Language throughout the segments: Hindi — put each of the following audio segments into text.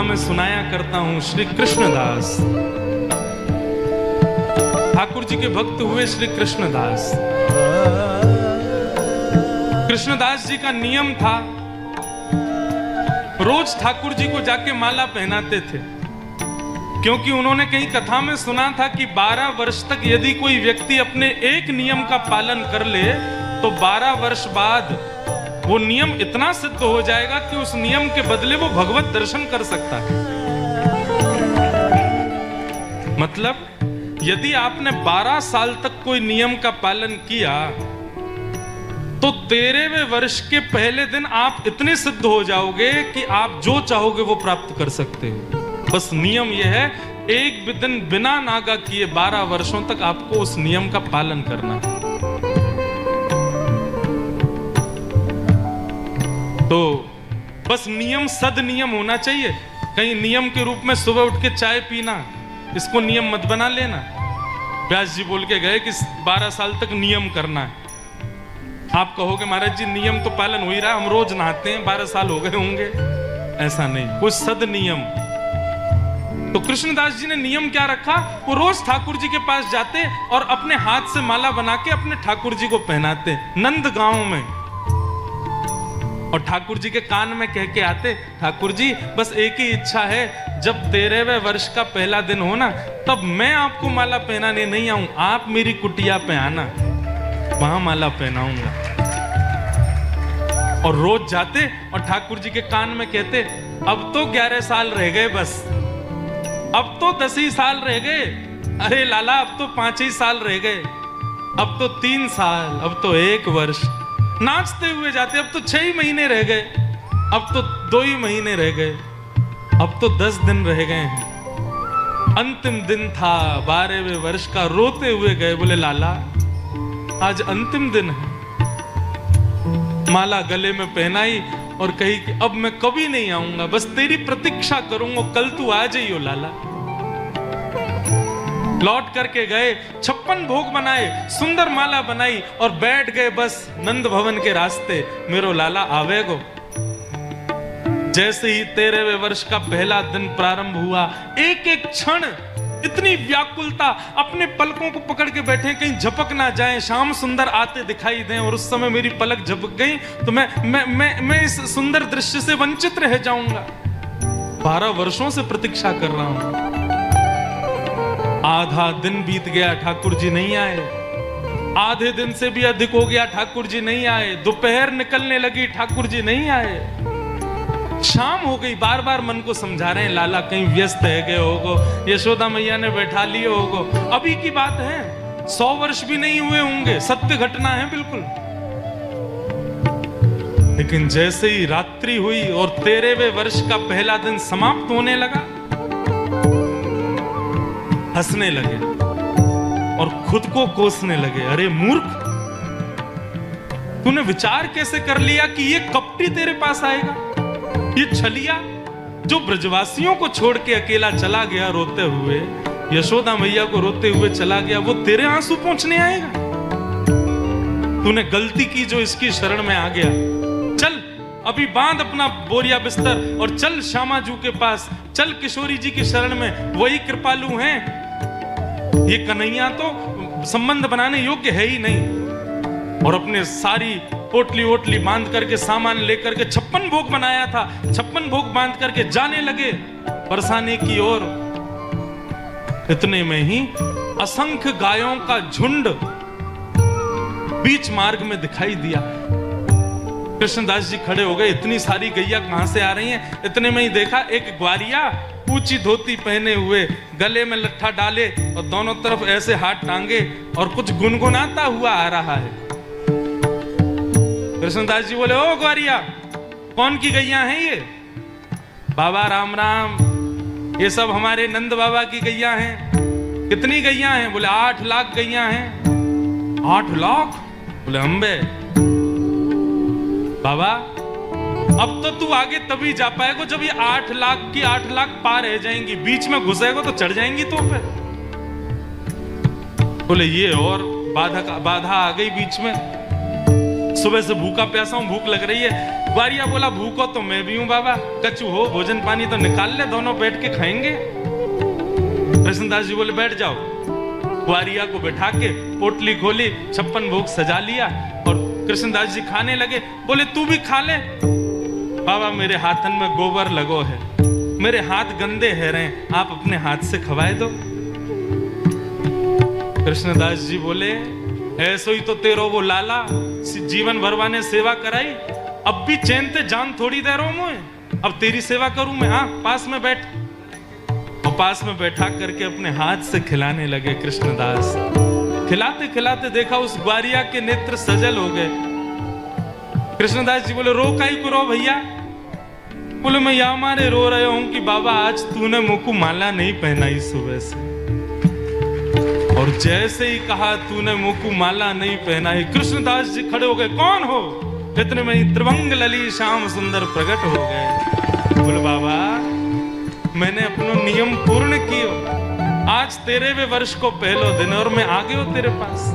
में सुनाया करता हूं। श्री कृष्णदास ठाकुर जी के भक्त हुए श्री कृष्णदास। कृष्णदास जी का नियम था, रोज ठाकुर जी को जाके माला पहनाते थे, क्योंकि उन्होंने कहीं कथा में सुना था कि 12 वर्ष तक यदि कोई व्यक्ति अपने एक नियम का पालन कर ले तो 12 वर्ष बाद वो नियम इतना सिद्ध हो जाएगा कि उस नियम के बदले वो भगवत दर्शन कर सकता है। मतलब यदि आपने 12 साल तक कोई नियम का पालन किया तो 13वें वर्ष के पहले दिन आप इतने सिद्ध हो जाओगे कि आप जो चाहोगे वो प्राप्त कर सकते हो। बस नियम यह है, एक भी दिन बिना नागा किए 12 वर्षों तक आपको उस नियम का पालन करना है। तो बस नियम सद नियम होना चाहिए। कहीं नियम के रूप में सुबह उठ के चाय पीना, इसको नियम मत बना लेना। व्यास जी बोल के गए कि 12 साल तक नियम करना है। आप कहोगे महाराज जी नियम तो पालन हो ही रहा है, हम रोज नहाते हैं, 12 साल हो गए होंगे। ऐसा नहीं, कुछ सद नियम। तो कृष्णदास जी ने नियम क्या रखा, वो रोज ठाकुर जी के पास जाते और अपने हाथ से माला बना के अपने ठाकुर जी को पहनाते नंद गांव में, और ठाकुर जी के कान में कह के आते, ठाकुर जी बस एक ही इच्छा है, जब 13वें वर्ष का पहला दिन हो ना तब मैं आपको माला पहनाने नहीं आऊं, आप मेरी कुटिया पे आना, वहां माला पहनाऊंगा। और रोज जाते और ठाकुर जी के कान में कहते, अब तो 11 साल रह गए, बस अब तो 10 ही साल रह गए, अरे लाला अब तो 5 ही साल रह गए, अब तो 3 साल, अब तो 1 वर्ष। नाचते हुए जाते, अब तो 6 ही महीने रह गए, अब तो 2 ही महीने रह गए, अब तो 10 दिन रह गए हैं। अंतिम दिन था 12वें वर्ष का, रोते हुए गए, बोले लाला आज अंतिम दिन है। माला गले में पहनाई और कही कि अब मैं कभी नहीं आऊंगा, बस तेरी प्रतीक्षा करूंगा, कल तू आ जाइयो लाला। लौट करके गए, 56 भोग बनाए, सुंदर माला बनाई और बैठ गए बस नंद भवन के रास्ते, मेरो लाला आवेगो। जैसे ही 13वें वर्ष का पहला दिन प्रारंभ हुआ, एक एक क्षण इतनी व्याकुलता, अपने पलकों को पकड़ के बैठे कहीं झपक ना जाए, श्याम सुंदर आते दिखाई दें, और उस समय मेरी पलक झपक गई तो मैं इस सुंदर दृश्य से वंचित रह जाऊंगा। 12 वर्षों से प्रतीक्षा कर रहा हूं। आधा दिन बीत गया, ठाकुर जी नहीं आए। आधे दिन से भी अधिक हो गया, ठाकुर जी नहीं आए। दोपहर निकलने लगी, ठाकुर जी नहीं आए। शाम हो गई, बार बार मन को समझा रहे हैं, लाला कहीं व्यस्त है गए होगो, यशोदा मैया ने बैठा लिए होगो। अभी की बात है, 100 वर्ष भी नहीं हुए होंगे, सत्य घटना है बिल्कुल। लेकिन जैसे ही रात्रि हुई और 13वें वर्ष का पहला दिन समाप्त होने लगा, हंसने लगे और खुद को कोसने लगे। अरे मूर्ख, तूने विचार कैसे कर लिया कि ये कपटी तेरे पास आएगा, ये छलिया जो ब्रजवासियों को छोड़ के अकेला चला गया रोते हुए, यशोदा मैया को रोते हुए चला गया, वो तेरे आंसू पहुंचने आएगा। तूने गलती की जो इसकी शरण में आ गया। चल अभी बांध अपना बोरिया बिस्तर और चल श्यामा जू के पास, चल किशोरी जी की शरण में, वही कृपालु हैं। ये कन्हैया तो संबंध बनाने योग्य है ही नहीं। और अपने सारी पोटली वोटली बांध करके, सामान लेकर के, 56 भोग बनाया था, 56 भोग बांध करके जाने लगे बरसाने की ओर। इतने में ही असंख्य गायों का झुंड बीच मार्ग में दिखाई दिया। कृष्णदास जी खड़े हो गए, इतनी सारी गैया कहां से आ रही हैं? इतने में ही देखा एक ग्वारिया ऊंची धोती पहने हुए, गले में लट्ठा डाले और दोनों तरफ ऐसे हाथ टांगे और कुछ गुनगुनाता हुआ आ रहा है। कृष्णदास जी बोले, ओ ग्वारिया, कौन की गैया हैं ये? बाबा राम राम, ये सब हमारे नंद बाबा की गैया हैं। कितनी गैया हैं? बोले 8 लाख गैया हैं। 8 लाख? बोले अम्बे बाबा, अब तो तू आगे तभी जा पाएगा जब ये 8 लाख की 8 लाख पार रह जाएंगी, बीच में घुसेगा तो चढ़ जाएंगी तो पे। बोले ये और बाधा आ गई बीच में। सुबह से भूखा प्यासा हूं, भूख लग रही है। ग्वारिया बोला भूखो तो मैं भी हूं बाबा, कछु हो भोजन पानी तो निकाल ले, दोनों बैठ के खाएंगे। कृष्णदास जी बोले बैठ जाओ। ग्वारिया को बैठा के पोटली खोली, 56 भोग सजा लिया और कृष्णदास जी खाने लगे। बोले तू भी खा ले। बाबा मेरे हाथन में गोबर लगो है, मेरे हाथ गंदे है रहे, आप अपने हाथ से खवाए दो। कृष्णदास जी बोले ऐसो ही तो तेरो वो लाला जीवन भरवा ने सेवा कराई, अब भी चैन ते जान थोड़ी दे रहा हूं मैं, अब तेरी सेवा करूं मैं। हाँ पास में बैठ। और पास में बैठा करके अपने हाथ से खिलाने लगे कृष्णदास। खिलाते खिलाते देखा उस ग्वारिया के नेत्र सजल हो गए। कृष्णदास जी बोले रो काई को रो भैया? बोले मैं या मारे रो रहे हूं कि बाबा आज तूने मुझको माला नहीं पहनाई सुबह से, और जैसे ही कहा तूने मुझको माला नहीं पहनाई, कृष्णदास जी खड़े हो गए। कौन हो? इतने में ही त्रिभंग लली श्याम सुंदर प्रकट हो गए। बोले बाबा मैंने अपना नियम पूर्ण कियो, आज तेरे वे वर्ष को पहलो दिन और मैं आ गयो तेरे पास।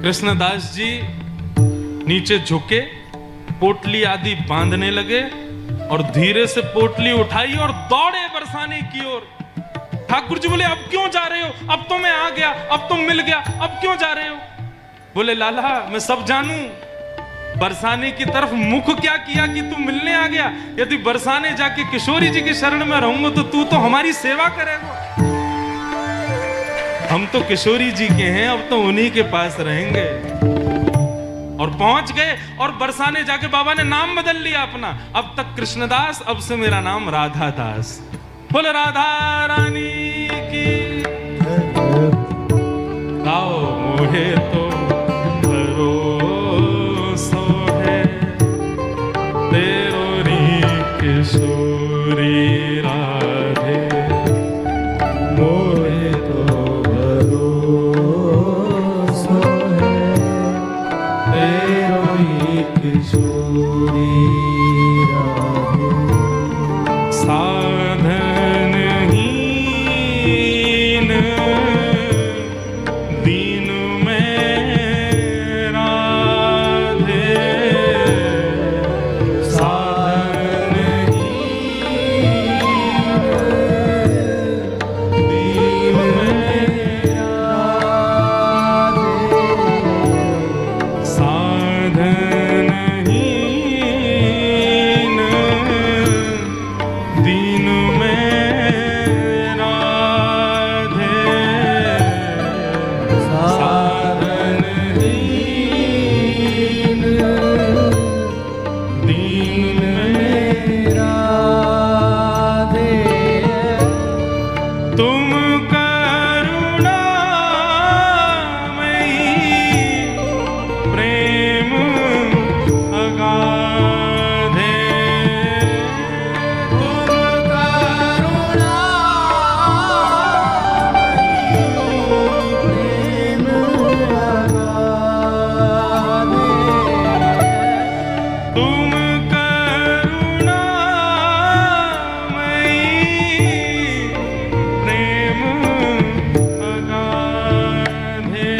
कृष्णदास जी नीचे झुके, पोटली आदि बांधने लगे और धीरे से पोटली उठाई और दौड़े बरसाने की ओर। ठाकुर जी बोले अब क्यों जा रहे हो? अब तो मैं आ गया, अब तो मिल गया, अब क्यों जा रहे हो? बोले लाला मैं सब जानू, बरसाने की तरफ मुख क्या किया कि तू मिलने आ गया? यदि बरसाने जाके किशोरी जी की शरण में रहूंगा तो तू तो हमारी सेवा करेगा। हम तो किशोरी जी के हैं, अब तो उन्हीं के पास रहेंगे। और पहुंच गए और बरसाने जाके बाबा ने नाम बदल लिया अपना, अब तक कृष्णदास, अब से मेरा नाम राधा दास। बोले राधा रानी की आओ मोहे तो भरोसो है, तेरो री किशोरी राधे, मोहे तो भरोसो है, तेरो री किशोरी राधे। साधन हीन दीन में राधे, साधन हीन दीन में राधे, साधन हीन दीन में राधे, साधन हीन दीन में राधे। तुम करुणामयी प्रेम अगाधे, तुम करुणामयी प्रेम अगाधे,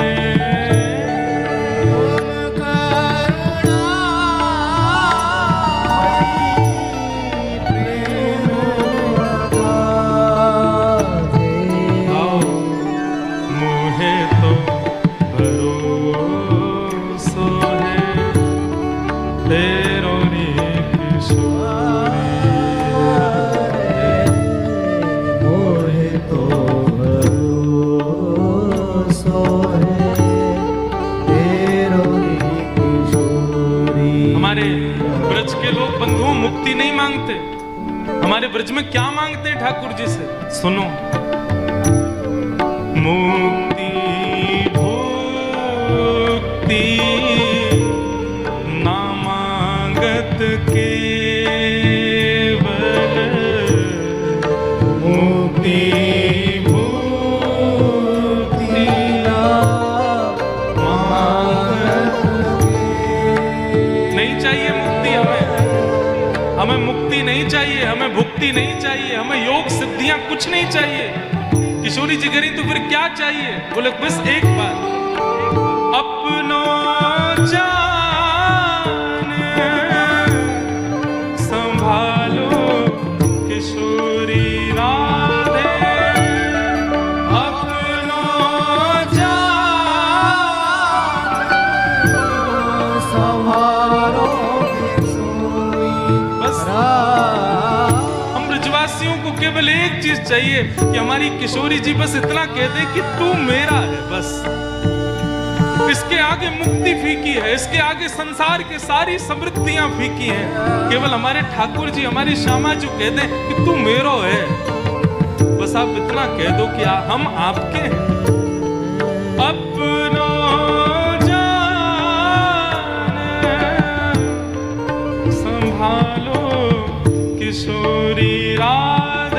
आओ मोहे तो भरोसो है, तेरो री किशोरी राधे, मोहे तो भरोसो है, तेरो री किशोरी। हमारे ब्रज के लोग बंधुओं मुक्ति नहीं मांगते, हमारे ब्रज में क्या मांगते हैं ठाकुर जी से? सुनो, मुक्ति भुक्ति नामागत केवल, मुक्ति भुक्ति नामागत नहीं चाहिए मुक्ति हमें मुक्ति नहीं चाहिए, हमें भुक्ति नहीं चाहिए, हमें योग सिद्धियां कुछ नहीं चाहिए। किशोरी जी करी तो फिर क्या चाहिए? बोले बस एक बात, अपनों जाने संभालो किशोरी राधे, अपनों जाने संभालो किशोरी राधे। हम ब्रजवासियों को केवल एक चीज चाहिए कि हमारी किशोरी जी बस इतना कह दे कि तू मेरा है, बस। इसके आगे मुक्ति फीकी है, इसके आगे संसार के सारी समृद्धियां फीकी हैं। केवल हमारे ठाकुर जी, हमारी श्यामा जी कह दें कि तू मेरो है, बस आप इतना कह दो कि हम आपके हैं। अपनों जाने संभालो किशोरी राधे,